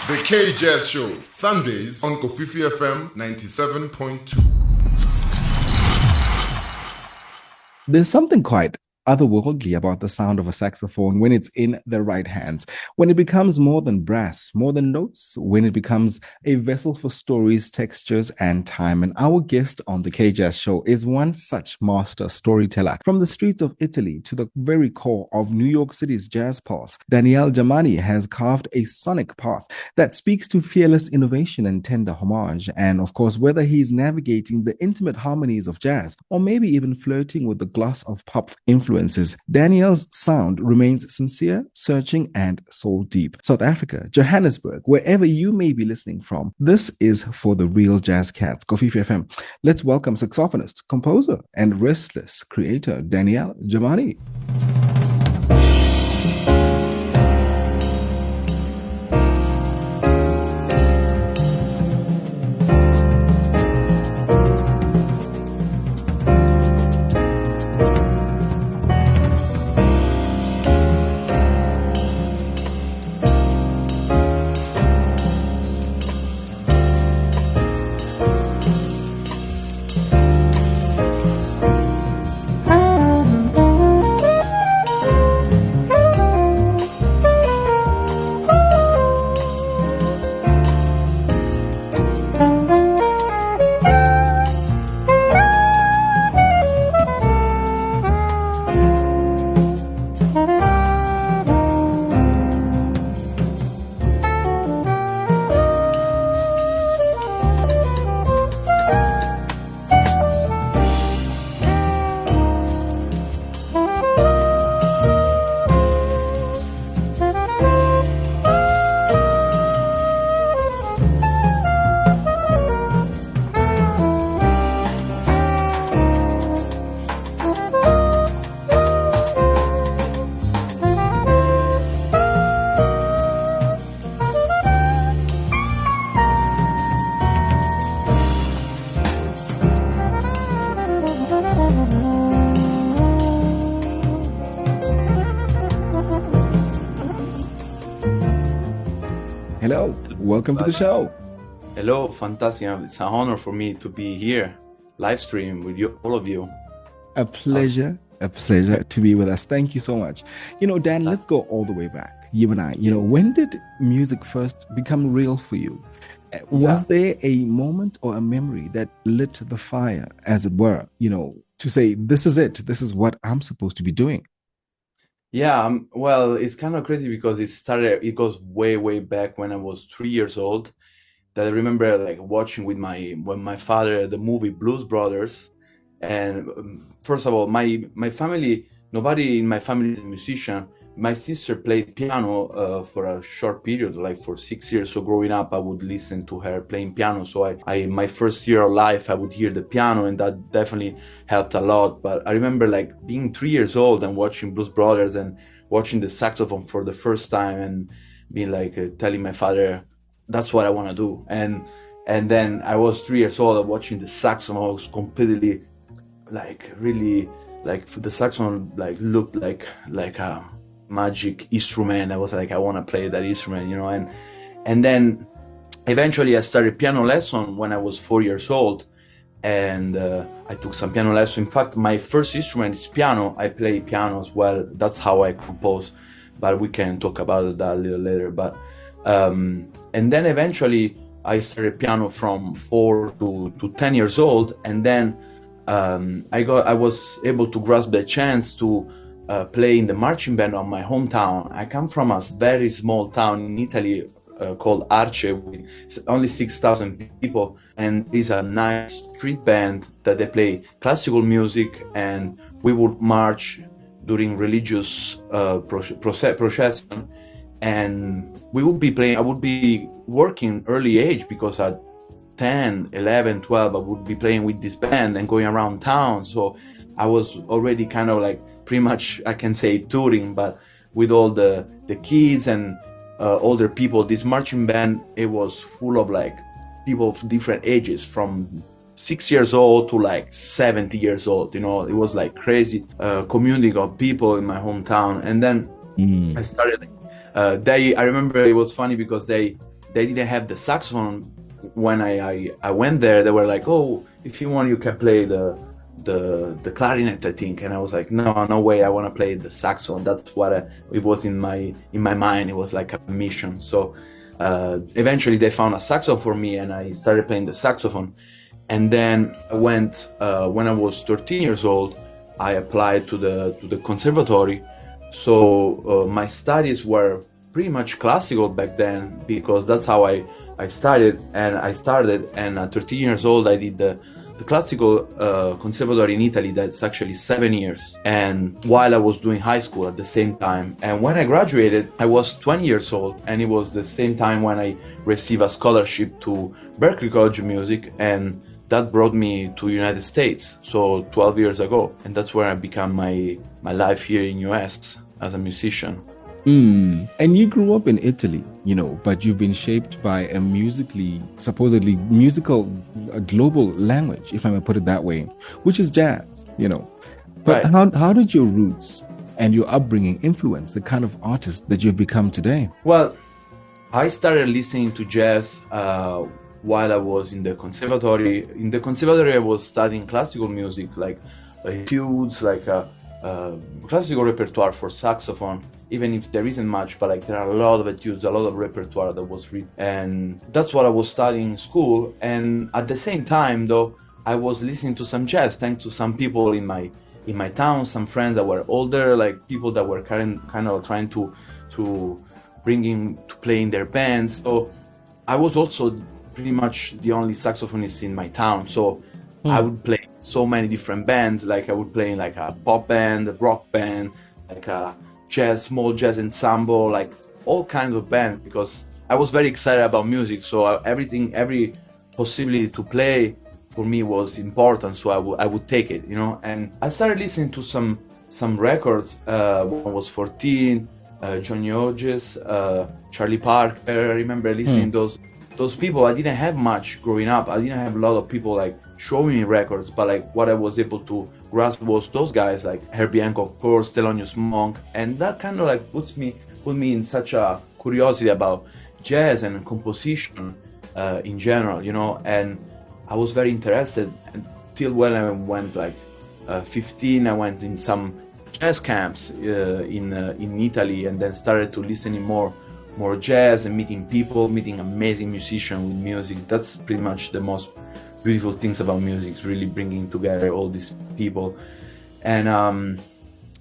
The K-Jazz Show, Sundays on Kofifi FM 97.2. There's something quite otherworldly about the sound of a saxophone when it's in the right hands, when it becomes more than brass, more than notes, when it becomes a vessel for stories, textures, and time. And our guest on the K-Jazz Show is one such master storyteller. From the streets of Italy to the very core of New York City's jazz pulse, Daniele Germani has carved a sonic path that speaks to fearless innovation and tender homage. And of course, whether he's navigating the intimate harmonies of jazz or maybe even flirting with the gloss of pop influences, Danielle's sound remains sincere, searching, and soul deep. South Africa, Johannesburg, wherever you may be listening from, this is for the real jazz cats. Kofifi FM. Let's welcome saxophonist, composer, and restless creator Daniele Germani. Hello, welcome to the show. Hello, fantastic. It's an honor for me to be here, live stream with you, all of you. A pleasure to be with us. Thank you so much. Dan, let's go all the way back. You and I, when did music first become real for you? Was there a moment or a memory that lit the fire, as it were, to say, this is it, this is what I'm supposed to be doing? Yeah, well, it's kind of crazy because it goes way, way back when I was 3 years old. That I remember like watching with my father the movie Blues Brothers. And first of all, my family, nobody in my family is a musician. My sister played piano for a short period, like for 6 years. So growing up, I would listen to her playing piano. So I my first year of life, I would hear the piano, and that definitely helped a lot. But I remember like being 3 years old and watching Blues Brothers and watching the saxophone for the first time and being like telling my father, that's what I want to do. And then I was 3 years old and watching the saxophone. I was completely like really like the saxophone like looked like a magic instrument. I was like, I want to play that instrument, and then eventually I started piano lesson when I was 4 years old, and I took some piano lesson. In fact, my first instrument is piano. I play piano as well. That's how I compose, but we can talk about that a little later. But and then eventually I started piano from 4 to 10 years old, and then I was able to grasp the chance to play in the marching band of my hometown. I come from a very small town in Italy called Arce, with only 6,000 people, and it's a nice street band that they play classical music, and we would march during religious procession, and we would be playing. I would be working early age because at 10, 11, 12, I would be playing with this band and going around town. So I was already kind of like pretty much, I can say, touring, but with all the kids and older people. This marching band, it was full of like people of different ages, from 6 years old to like 70 years old. It was like crazy community of people in my hometown. And then I started, I remember it was funny because they they didn't have the saxophone. When I went there, they were like, "Oh, if you want, you can play the clarinet, I think." And I was like, no way, I want to play the saxophone. That's what it was in my mind. It was like a mission. So eventually they found a saxophone for me, and I started playing the saxophone. And then I went, when I was 13 years old, I applied to the conservatory. So my studies were pretty much classical back then, because that's how I started. And at 13 years old, I did the classical conservatory in Italy. That's actually 7 years, and while I was doing high school at the same time. And when I graduated, I was 20 years old, and it was the same time when I received a scholarship to Berklee College of Music, and that brought me to United States, so 12 years ago. And that's where I began my life here in US as a musician. And you grew up in Italy, but you've been shaped by a supposedly musical, global language, if I may put it that way, which is jazz, But right. how did your roots and your upbringing influence the kind of artist that you've become today? Well, I started listening to jazz while I was in the conservatory. In the conservatory, I was studying classical music, like etudes, like a classical repertoire for saxophone, even if there isn't much, but like there are a lot of etudes, a lot of repertoire that was written. And that's what I was studying in school. And at the same time, though, I was listening to some jazz, thanks to some people in my town, some friends that were older, like people that were kind of trying to bring in to play in their bands. So I was also pretty much the only saxophonist in my town. So I would play so many different bands. Like I would play in like a pop band, a rock band, like a small jazz ensemble, like all kinds of bands, because I was very excited about music. So every possibility to play for me was important. So I would take it, And I started listening to some records when I was 14. Johnny Hodges, Charlie Parker. I remember listening to those people. I didn't have much growing up. I didn't have a lot of people like showing me records, but like what I was able to grasp was those guys like Herbie Hancock, of course, Thelonious Monk, and that kind of like put me in such a curiosity about jazz and composition in general, And I was very interested until when I went like 15. I went in some jazz camps in Italy, and then started to listening more jazz and meeting amazing musicians with music. That's pretty much the most beautiful things about music, is really bringing together all these people. And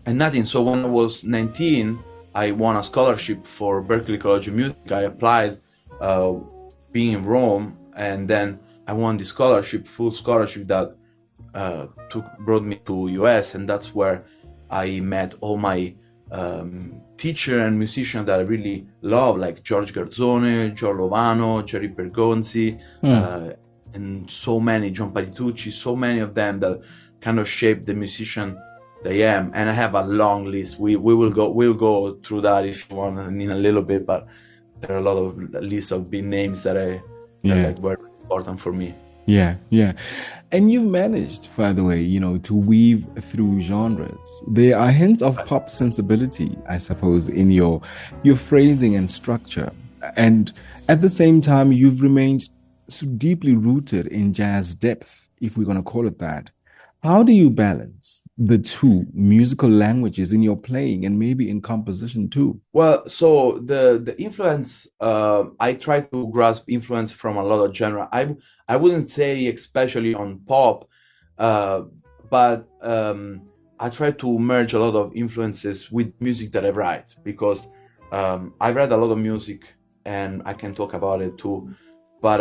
nothing. So when I was 19, I won a scholarship for Berklee College of Music. I applied being in Rome, and then I won the scholarship, full scholarship that brought me to US, and that's where I met all my teacher and musicians that I really love, like George Garzone, Joe Lovano, Jerry Bergonzi, and so many, John Patitucci, so many of them that kind of shaped the musician that I am. And I have a long list. We'll go through that if you want in a little bit, but there are a lot of lists of big names that were important for me. Yeah. And you've managed, by the way, to weave through genres. There are hints of pop sensibility, I suppose, in your phrasing and structure. And at the same time, you've remained so deeply rooted in jazz depth, if we're going to call it that. How do you balance the two musical languages in your playing and maybe in composition too? Well, so the influence, I try to grasp influence from a lot of genre. I wouldn't say especially on pop, but I try to merge a lot of influences with music that I write, because I read a lot of music and I can talk about it too. But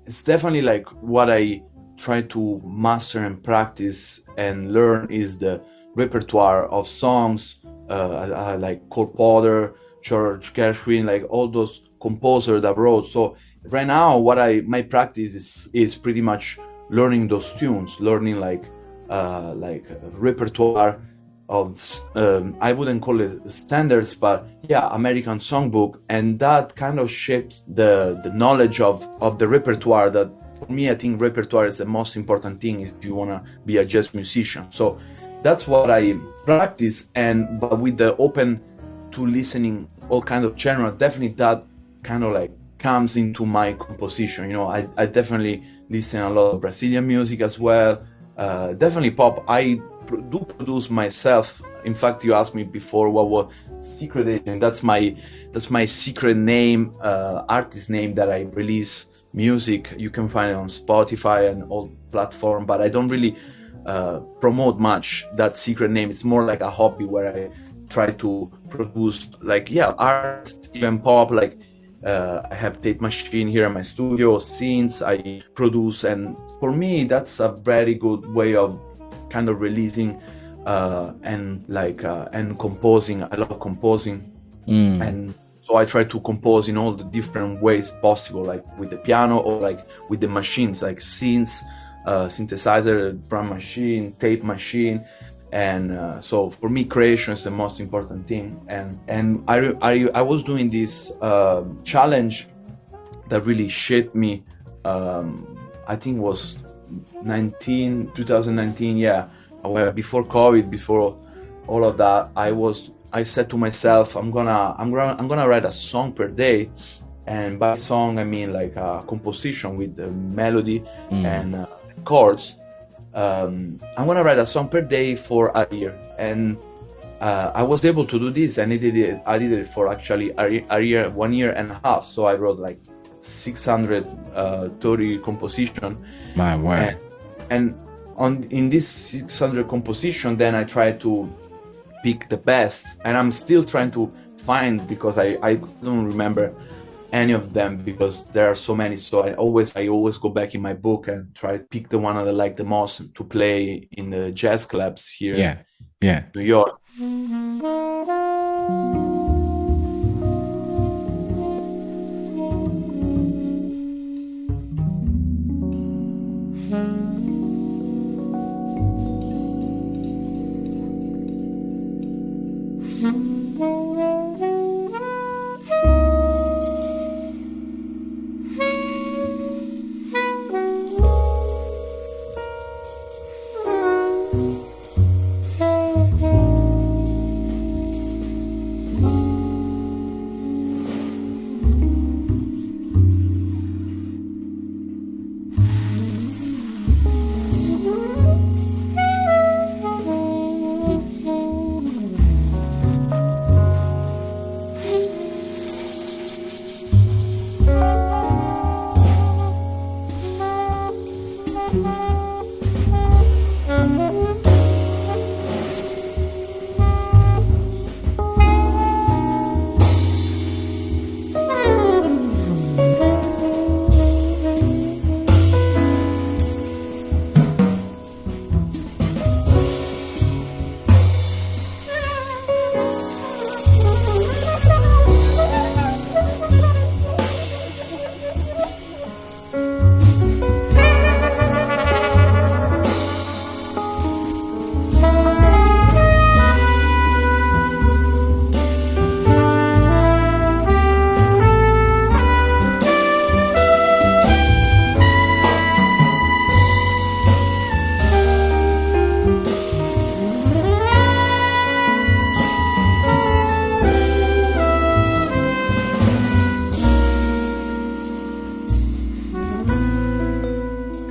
it's definitely like what I try to master and practice and learn is the repertoire of songs like Cole Porter, George Gershwin, like all those composers that wrote. So right now, my practice is pretty much learning those tunes, learning like repertoire of I wouldn't call it standards, but American songbook, and that kind of shapes the knowledge of the repertoire. That for me, I think repertoire is the most important thing if you want to be a jazz musician. So that's what I practice, but with the open to listening all kinds of genre, definitely that kind of like comes into my composition. I definitely listen a lot of Brazilian music as well. Definitely pop. I do produce myself. In fact, you asked me before what was Secret Agent. That's my secret name, artist name that I release music. You can find it on Spotify and all platforms, but I don't really promote much that secret name. It's more like a hobby where I try to produce art, even pop. I have tape machine here in my studio, scenes I produce, and for me that's a very good way of kind of releasing and composing. I love composing, and so I try to compose in all the different ways possible, like with the piano or like with the machines, like synths, synthesizer, drum machine, tape machine. And so for me, creation is the most important thing. And I was doing this challenge that really shaped me. I think it was 2019, yeah. Where before COVID, before all of that, I said to myself, I'm gonna write a song per day. And by song I mean like a composition with the melody and chords. I'm gonna write a song per day for a year, and I was able to do this, and I did it for actually a year, 1 year and a half. So I wrote like 630 composition. My word! And in this 600 composition, then I tried to pick the best, and I'm still trying to find, because I don't remember any of them because there are so many. So I always go back in my book and try to pick the one that I like the most to play in the jazz clubs here in New York.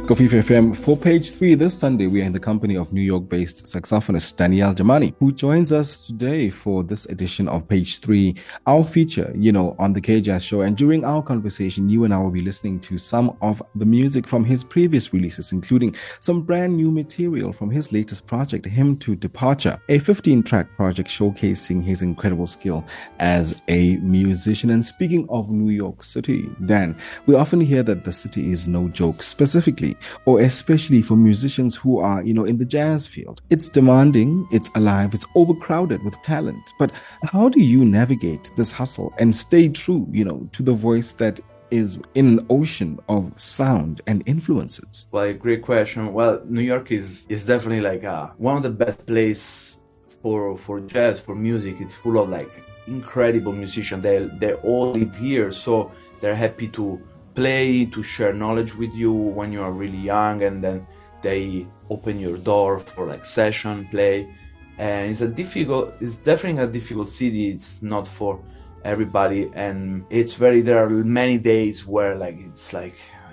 Kofifi FM. For page 3 this Sunday, we are in the company of New York-based saxophonist Daniele Germani, who joins us today for this edition of page 3, our feature, on the K-Jazz Show. And during our conversation, you and I will be listening to some of the music from his previous releases, including some brand new material from his latest project, Hymn to Departure, a 15-track project showcasing his incredible skill as a musician. And speaking of New York City, Dan, we often hear that the city is no joke, specifically or especially for musicians who are, in the jazz field. It's demanding, it's alive, it's overcrowded with talent. But how do you navigate this hustle and stay true, to the voice that is in an ocean of sound and influences? Well, great question. Well, New York is definitely like one of the best places for jazz, for music. It's full of like incredible musicians. They all live here, so they're happy to play, to share knowledge with you when you are really young, and then they open your door for like session play. And it's definitely a difficult city. It's not for everybody, and there are many days where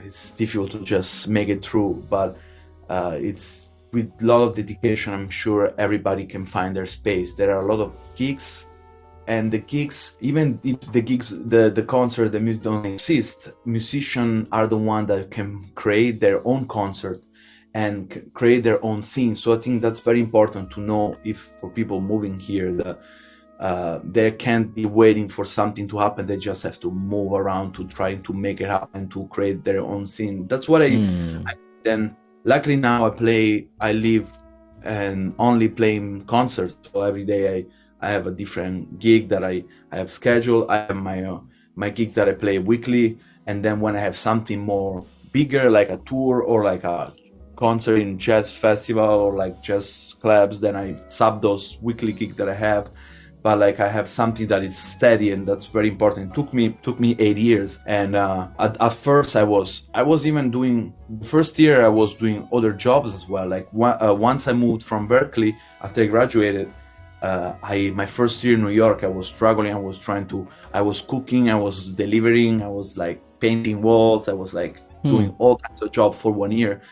it's difficult to just make it through, but it's with a lot of dedication. I'm sure everybody can find their space. There are a lot of gigs, and the gigs, even if the concert, the music don't exist, musicians are the one that can create their own concert and create their own scene. So I think that's very important to know, if for people moving here, that they can't be waiting for something to happen. They just have to move around to try to make it happen, to create their own scene. That's what then luckily now I live and only playing concerts. So every day I have a different gig that I have scheduled. I have my gig that I play weekly, and then when I have something more bigger, like a tour or like a concert in jazz festival or like jazz clubs, then I sub those weekly gigs that I have. But like I have something that is steady, and that's very important. It took me 8 years, and at first I was even doing, the first year I was doing other jobs as well. Like once I moved from Berkeley after I graduated, my first year in New York, I was struggling. I was cooking, I was delivering, I was like painting walls, I was like doing all kinds of jobs for 1 year,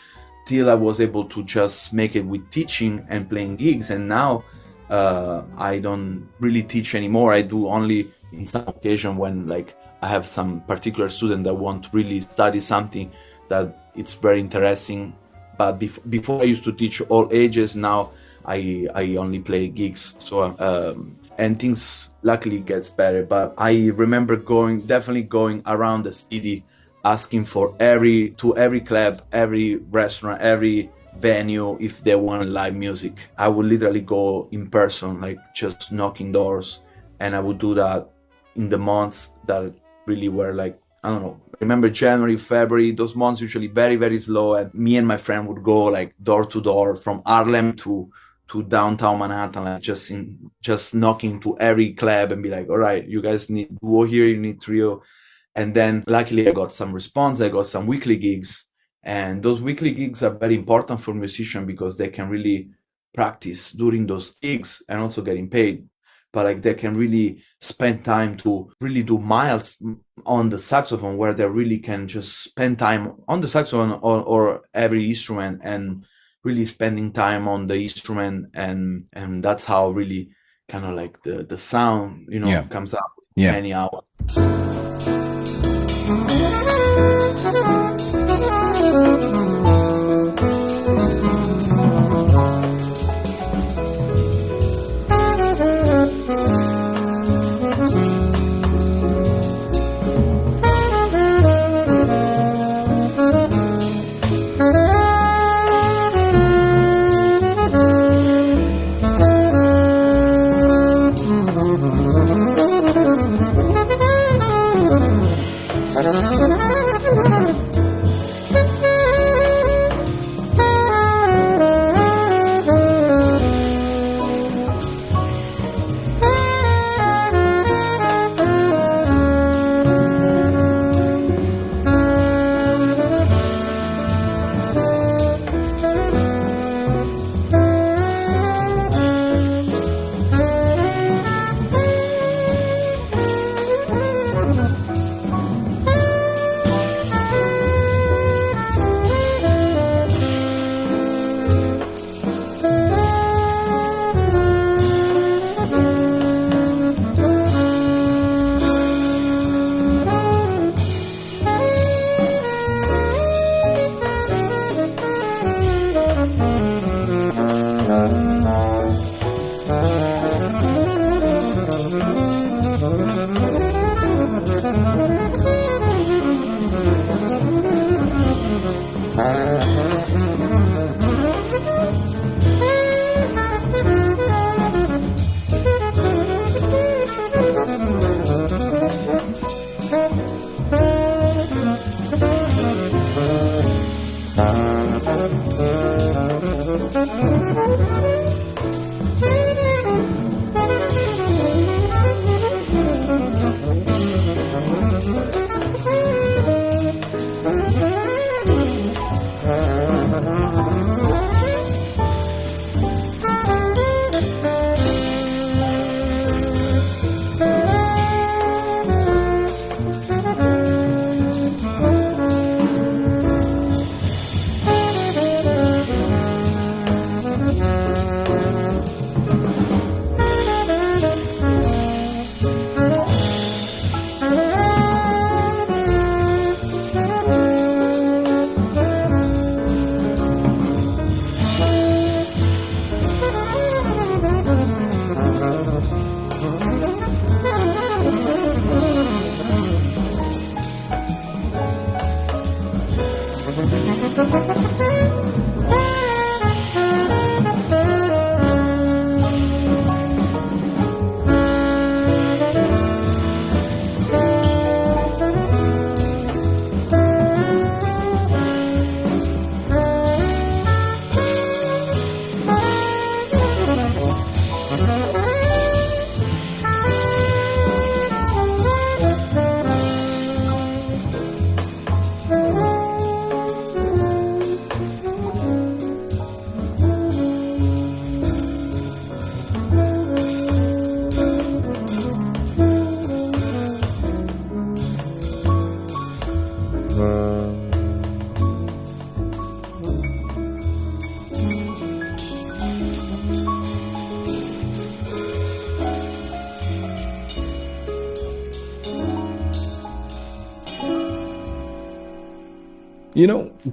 till I was able to just make it with teaching and playing gigs. And now I don't really teach anymore. I do only in some occasion when like I have some particular student that want to really study something that it's very interesting. But before I used to teach all ages. Now I only play gigs. So and things luckily gets better. But I remember definitely going around the city, asking for every club, every restaurant, every venue, if they want live music. I would literally go in person, like just knocking doors, and I would do that in the months that really were like, I don't know, remember January, February, those months usually very, very slow, and me and my friend would go like door to door from Harlem to downtown Manhattan, like just knocking to every club and be like, all right, you guys need duo here, you need trio. And then luckily I got some response. I got some weekly gigs. And those weekly gigs are very important for musicians because they can really practice during those gigs and also getting paid. But like they can really spend time to really do miles on the saxophone, where they really can just spend time on the saxophone or every instrument, and really spending time on the instrument. And that's how really kind of like the sound, comes out many hours.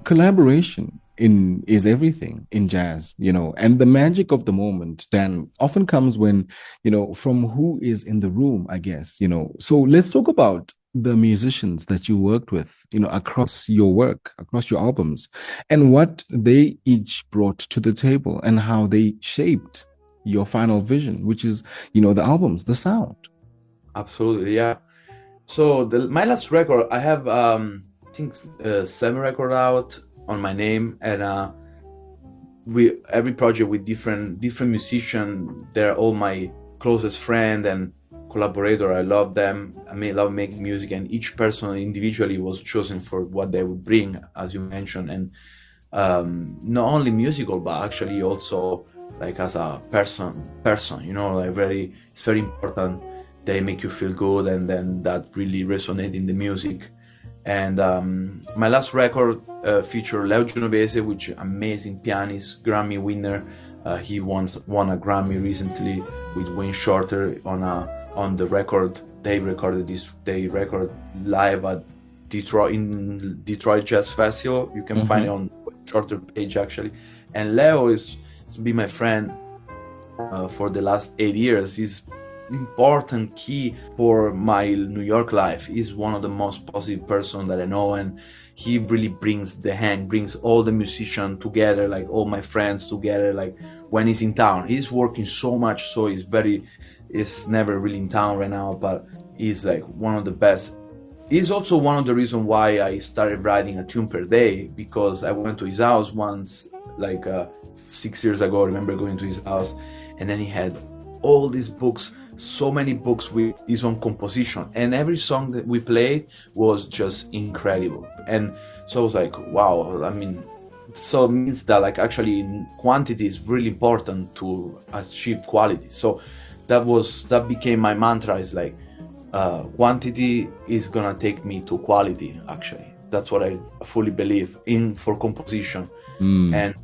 Collaboration is everything in jazz, and the magic of the moment then often comes when, from who is in the room, I guess. So let's talk about the musicians that you worked with, across your work, across your albums, and what they each brought to the table and how they shaped your final vision, which is, the albums, the sound. Absolutely, yeah. So my last record, I have I think 7 record out on my name, and we every project with different musicians. They're all my closest friend and collaborator. I love them. I love making music, and each person individually was chosen for what they would bring, as you mentioned, and not only musical, but actually also like as a person. Like it's very important. They make you feel good, and then that really resonates in the music. And my last record featured Leo Genovese, which is amazing pianist, Grammy winner. He won a Grammy recently with Wayne Shorter on the record. They recorded live at Detroit Jazz Festival. You can find it on Shorter page actually. And Leo has been my friend for the last 8 years. He's important key for my New York life. He's one of the most positive person that I know, and he really brings all the musicians together, like all my friends together. Like when he's in town, he's working so much, so he's never really in town right now, but he's like one of the best. He's also one of the reasons why I started writing a tune per day, because I went to his house once, like 6 years ago. I remember going to his house, and then he had all these books, so many books with his own composition, and every song that we played was just incredible. And so I was like, wow. So it means that like actually quantity is really important to achieve quality. So that became my mantra, is like quantity is gonna take me to quality. Actually, that's what I fully believe in for composition. And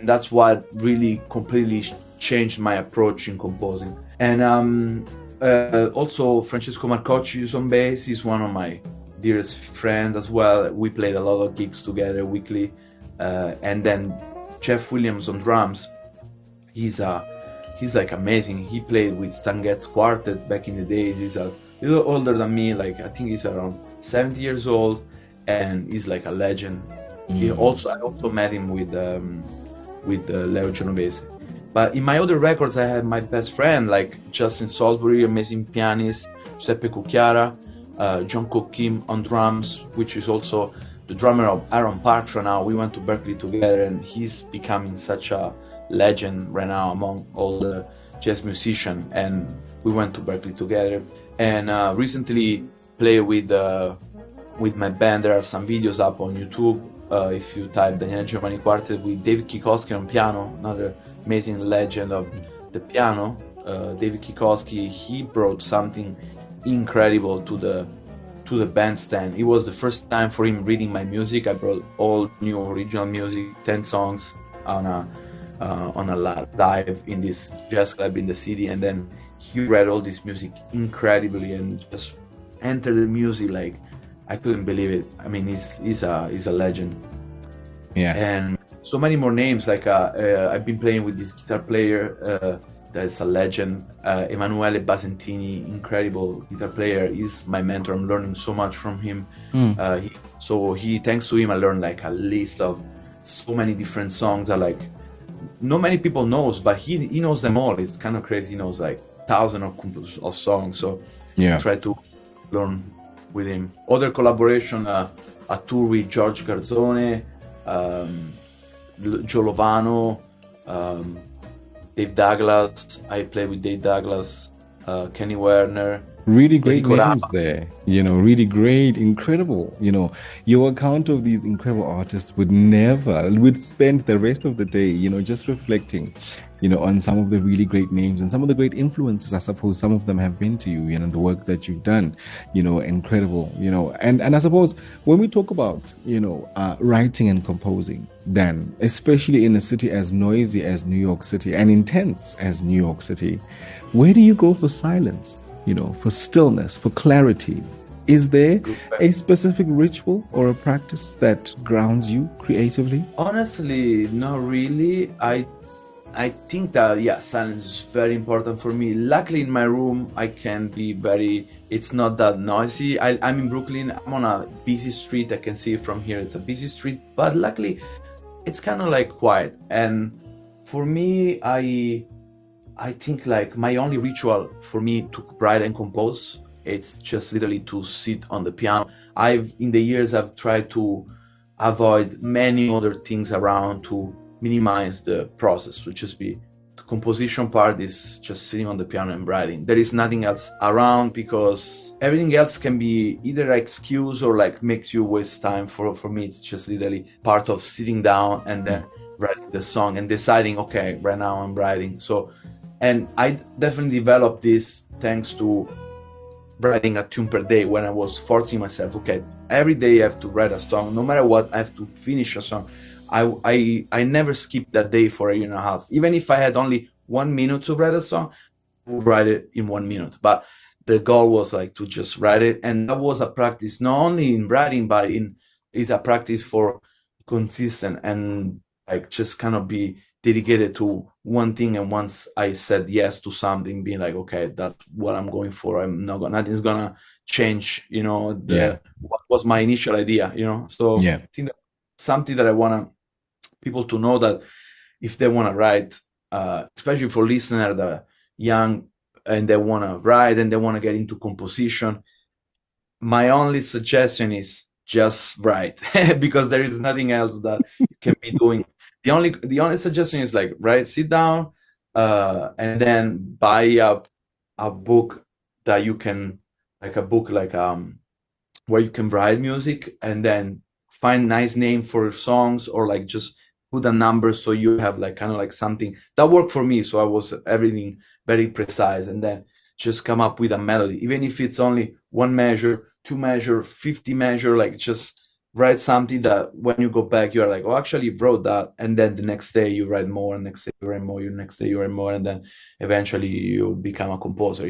that's what really completely changed my approach in composing. And also Francesco Marcocci is on bass. He's one of my dearest friends as well. We played a lot of gigs together weekly. And then Jeff Williams on drums. He's like amazing. He played with Stan Getz Quartet back in the days. He's a little older than me. Like I think he's around 70 years old, and he's like a legend. I also met him with Leo Genovese. But in my other records, I had my best friend, like Justin Salisbury, amazing pianist, Giuseppe Cucchiara, John Cook Kim on drums, which is also the drummer of Aaron Parks right now. We went to Berkeley together, and he's becoming such a legend right now among all the jazz musicians. And we went to Berkeley together. And recently played with my band. There are some videos up on YouTube. If you type Daniele Germani Quartet with David Kikoski on piano, another amazing legend of the piano. David Kikoski, he brought something incredible to the bandstand. It was the first time for him reading my music. I brought all new original music, 10 songs on a live in this jazz club in the city, and then he read all this music incredibly and just entered the music like I couldn't believe it. He's a legend. Yeah. And so many more names. Like I've been playing with this guitar player that's a legend, Emanuele Basentini, incredible guitar player. He's my mentor. I'm learning so much from him. Thanks to him, I learned like a list of so many different songs that like not many people knows, but he knows them all. It's kind of crazy. He knows like thousands of songs. So yeah, I try to learn with him. Other collaboration, a tour with George Garzone, Joe Lovano, Dave Douglas. I play with Dave Douglas, Kenny Werner. Really great names there, really great, incredible. Your account of these incredible artists would spend the rest of the day, just reflecting, on some of the really great names and some of the great influences, I suppose some of them have been to you, the work that you've done, incredible, and I suppose when we talk about, writing and composing, Dan, especially in a city as noisy as New York City and intense as New York City, where do you go for silence? For stillness, for clarity? Is there a specific ritual or a practice that grounds you creatively? Honestly, not really. I think that, yeah, silence is very important for me. Luckily, in my room, I can be it's not that noisy. I'm in Brooklyn. I'm on a busy street. I can see it from here. It's a busy street. But luckily, it's kind of like quiet. And for me, I think like my only ritual for me to write and compose, it's just literally to sit on the piano. In the years, I've tried to avoid many other things around to minimize the process, to just be the composition part is just sitting on the piano and writing. There is nothing else around because everything else can be either like excuse or like makes you waste time. For me, it's just literally part of sitting down and then writing the song and deciding, okay, right now I'm writing. So, and I definitely developed this thanks to writing a tune per day, when I was forcing myself, okay, every day I have to write a song, no matter what, I have to finish a song. I never skipped that day for a year and a half. Even if I had only 1 minute to write a song, I would write it in 1 minute. But the goal was like to just write it. And that was a practice, not only in writing, but is a practice for consistent and like just kind of be dedicated to one thing. And once I said yes to something, being like, okay, that's what I'm going for. Nothing's gonna change, what was my initial idea, So I think that something that I want people to know, that if they want to write, especially for listeners that are young and they want to write and they want to get into composition, my only suggestion is just write because there is nothing else that you can be doing. The only suggestion is like, sit down and then buy a book that you can, like a book where you can write music, and then find nice name for songs, or like just put a number so you have like kind of like something that worked for me. So I was everything very precise, and then just come up with a melody, even if it's only 1 measure, 2 measure, 50 measure, like just write something that when you go back, you're like, oh, actually wrote that. And then the next day you write more, and next day you write more, next day you write more. And then eventually you become a composer,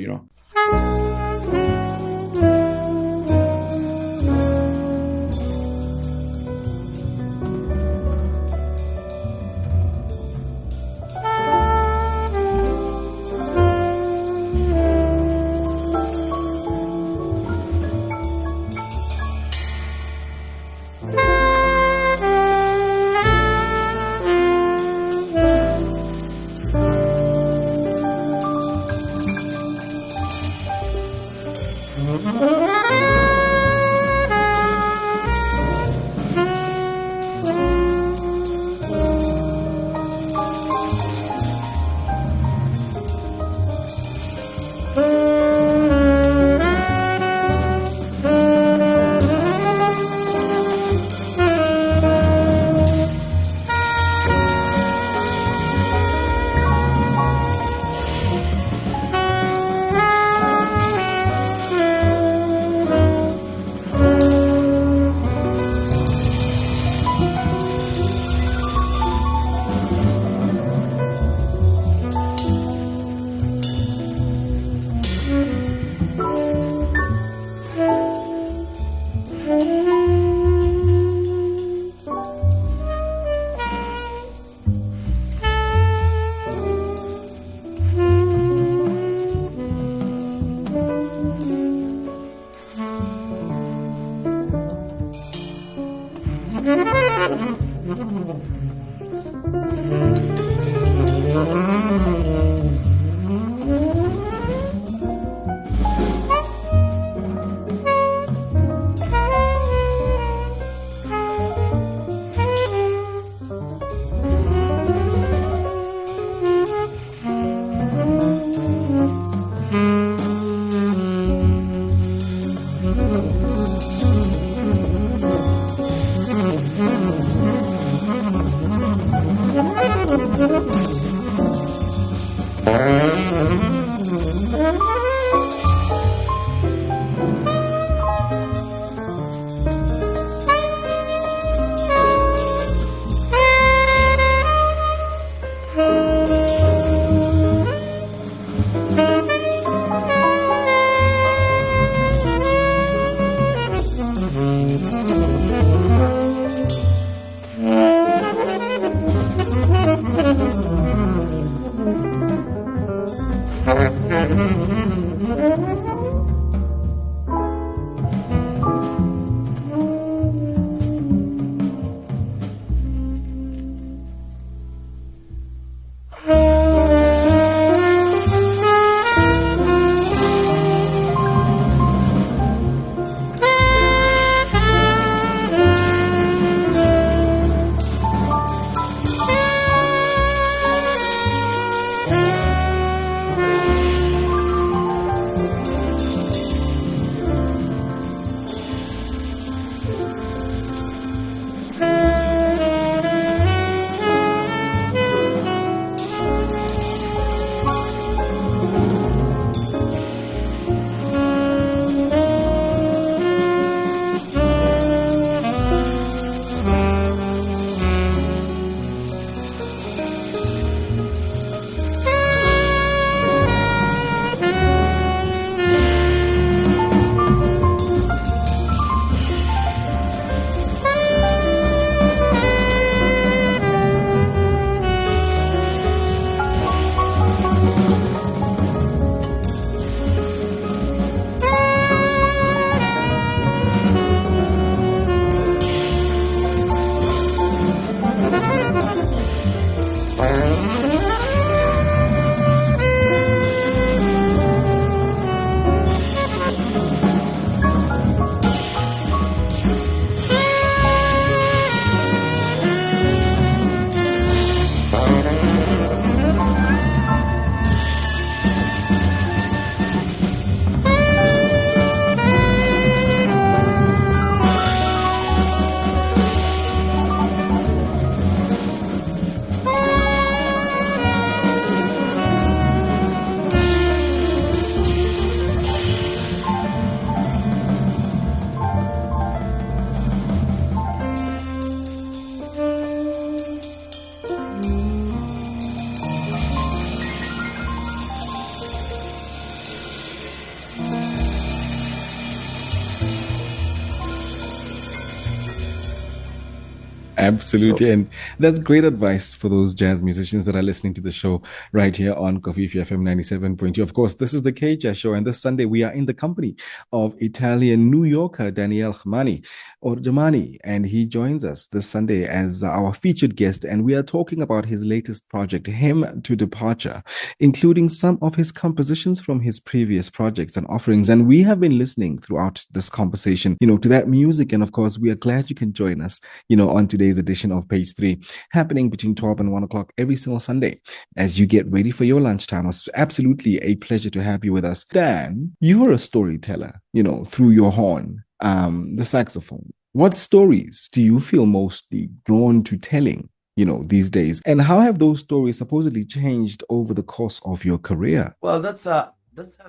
Absolutely. So And that's great advice for those jazz musicians that are listening to the show right here on Coffee FM 97.2. Of course, this is the K-Jazz Show. And this Sunday, we are in the company of Italian New Yorker Daniele Germani. And he joins us this Sunday as our featured guest. And we are talking about his latest project, Hymn to Departure, including some of his compositions from his previous projects and offerings. And we have been listening throughout this conversation, to that music. And of course, we are glad you can join us, on today's edition of Page 3, happening between 12 and 1 o'clock every single Sunday as you get ready for your lunchtime. It's absolutely a pleasure to have you with us. Dan, you are a storyteller, through your horn, the saxophone. What stories do you feel mostly drawn to telling, these days? And how have those stories supposedly changed over the course of your career? well, that's a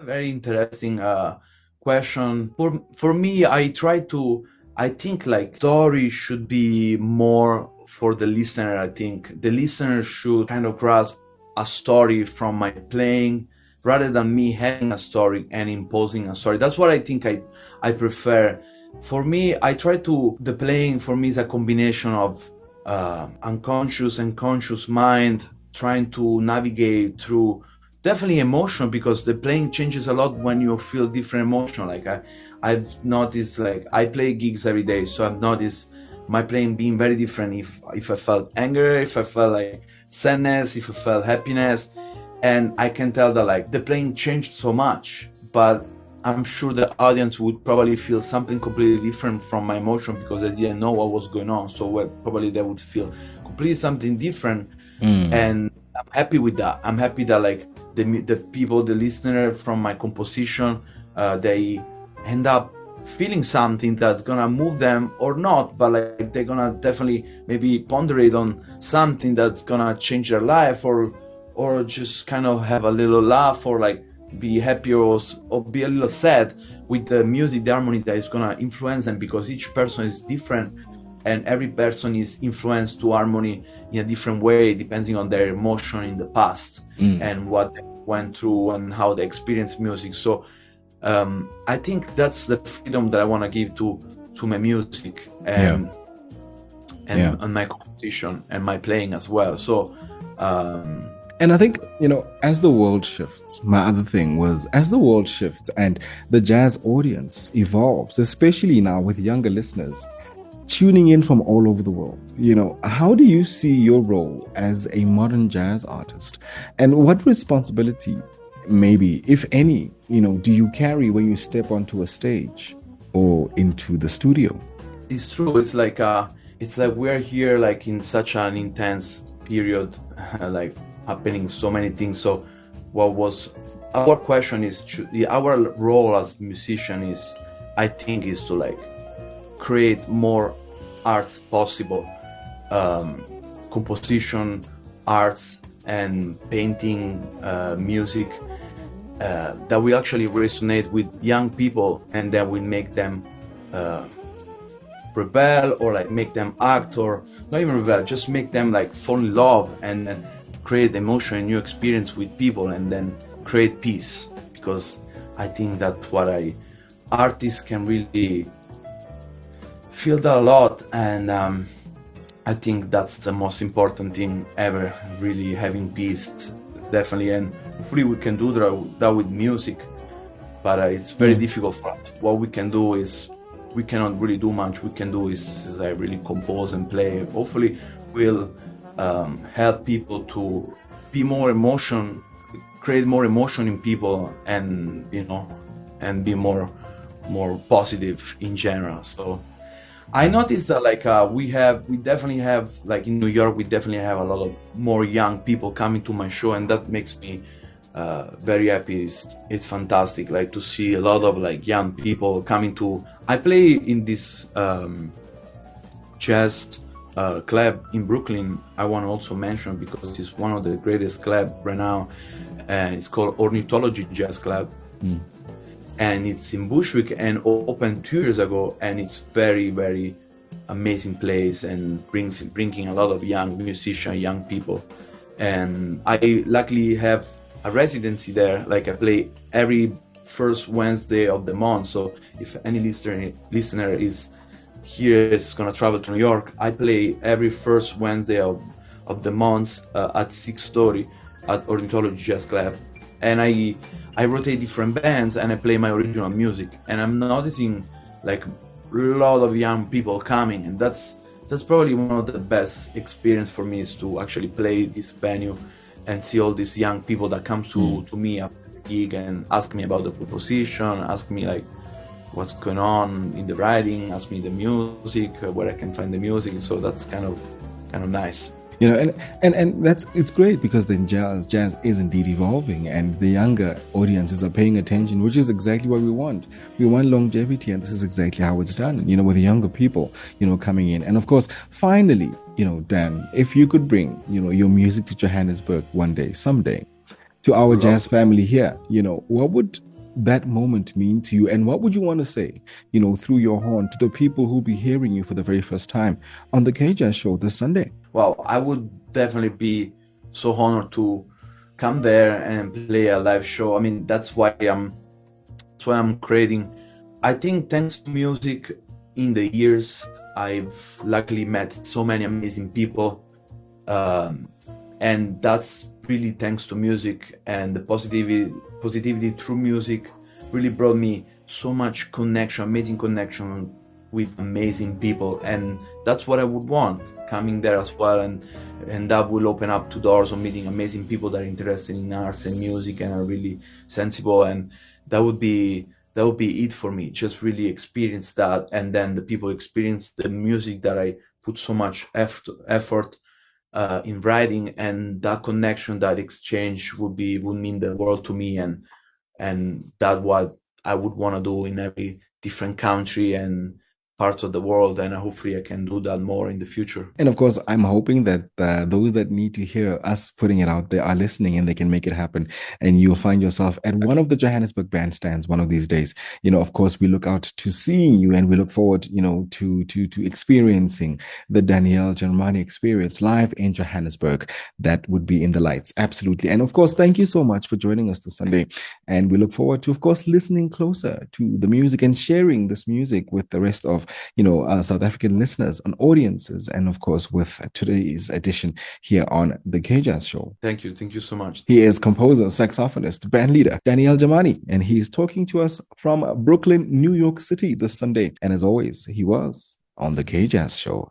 very interesting question. For me, I think like story should be more for the listener. I think the listener should kind of grasp a story from my playing rather than me having a story and imposing a story. That's what I think I prefer. For me, the playing for me is a combination of unconscious and conscious mind trying to navigate through definitely emotion, because the playing changes a lot when you feel different emotion. Like I've noticed, like I play gigs every day, so I've noticed my playing being very different. If I felt anger, if I felt like sadness, if I felt happiness, and I can tell that like the playing changed so much. But I'm sure the audience would probably feel something completely different from my emotion because they didn't know what was going on. So probably they would feel completely something different. And I'm happy with that. I'm happy that like the people, the listener from my composition, they end up feeling something that's gonna move them or not, but like they're gonna definitely maybe ponderate on something that's gonna change their life, or just kind of have a little laugh, or like be happy or be a little sad with the music, the harmony that is gonna influence them, because each person is different and every person is influenced to harmony in a different way depending on their emotion in the past and what they went through and how they experience music. So I think that's the freedom that I want to give to my music and my composition and my playing as well. So and I think, as the world shifts, my other thing was, as the world shifts and the jazz audience evolves, especially now with younger listeners tuning in from all over the world, how do you see your role as a modern jazz artist? And what responsibility, maybe, if any, do you carry when you step onto a stage or into the studio? It's true. It's like we're here like in such an intense period, like happening so many things. So our question is, our role as musician is, I think, is to like create more arts possible, composition, arts and painting, music, that will actually resonate with young people, and that will make them rebel, or like make them act, or not even rebel, just make them like fall in love and then create emotion and new experience with people, and then create peace. Because I think that's what artists can really feel that a lot, and I think that's the most important thing ever, really having peace, definitely. And hopefully we can do that with music, but it's very difficult for us. What we can do is, we cannot really do much. We can do is really compose and play. Hopefully we'll help people to be more emotion, create more emotion in people, and and be more positive in general. So I noticed that like we definitely have, like in New York, we definitely have a lot of more young people coming to my show, and that makes me very happy. It's fantastic, like to see a lot of like young people coming to. I play in this jazz club in Brooklyn. I want to also mention, because it's one of the greatest club right now, and it's called Ornithology Jazz Club. And it's in Bushwick, and opened 2 years ago, and it's very, very amazing place, and bringing a lot of young musicians, young people. And I luckily have a residency there. Like I play every first Wednesday of the month. So if any listener is here is gonna travel to New York. I play every first Wednesday of the month at 6:30 at Ornithology Jazz Club, and I rotate different bands and I play my original music. And I'm noticing like a lot of young people coming, and that's probably one of the best experience for me, is to actually play this venue and see all these young people that come to me after the gig and ask me about the proposition, ask me like what's going on in the writing, ask me the music, where I can find the music. So that's kind of nice. You know, and it's great, because then jazz is indeed evolving, and the younger audiences are paying attention, which is exactly what we want. We want longevity, and this is exactly how it's done, you know, with the younger people, you know, coming in. And of course, finally, you know, Dan, if you could bring, you know, your music to Johannesburg one day, someday, to our jazz family here, you know, what would that moment mean to you, and what would you want to say, you know, through your horn to the people who'll be hearing you for the very first time on the K-Jazz Show this Sunday? Well, I would definitely be so honored to come there and play a live show. I mean, that's why I'm creating. I think thanks to music, in the years I've luckily met so many amazing people, and that's really thanks to music, and the positivity through music really brought me so much connection, amazing connection with amazing people. And that's what I would want coming there as well, and that will open up two doors of meeting amazing people that are interested in arts and music and are really sensible. And that would be it for me. Just really experience that, and then the people experience the music that I put so much effort in writing, and that connection, that exchange would mean the world to me, and that's what I would want to do in every different country and parts of the world, and hopefully I can do that more in the future. And of course, I'm hoping that those that need to hear us putting it out there are listening, and they can make it happen. And you'll find yourself at one of the Johannesburg bandstands one of these days. You know, of course, we look out to seeing you, and we look forward, you know, to experiencing the Daniele Germani experience live in Johannesburg. That would be in the lights. Absolutely. And of course, thank you so much for joining us this Sunday. And we look forward to, of course, listening closer to the music and sharing this music with the rest of, you know, South African listeners and audiences, and of course with today's edition here on the K-Jazz Show. Thank you so much. He is composer, saxophonist, band leader Daniele Germani, and he's talking to us from Brooklyn, New York City this Sunday. And as always, he was on the K-Jazz Show.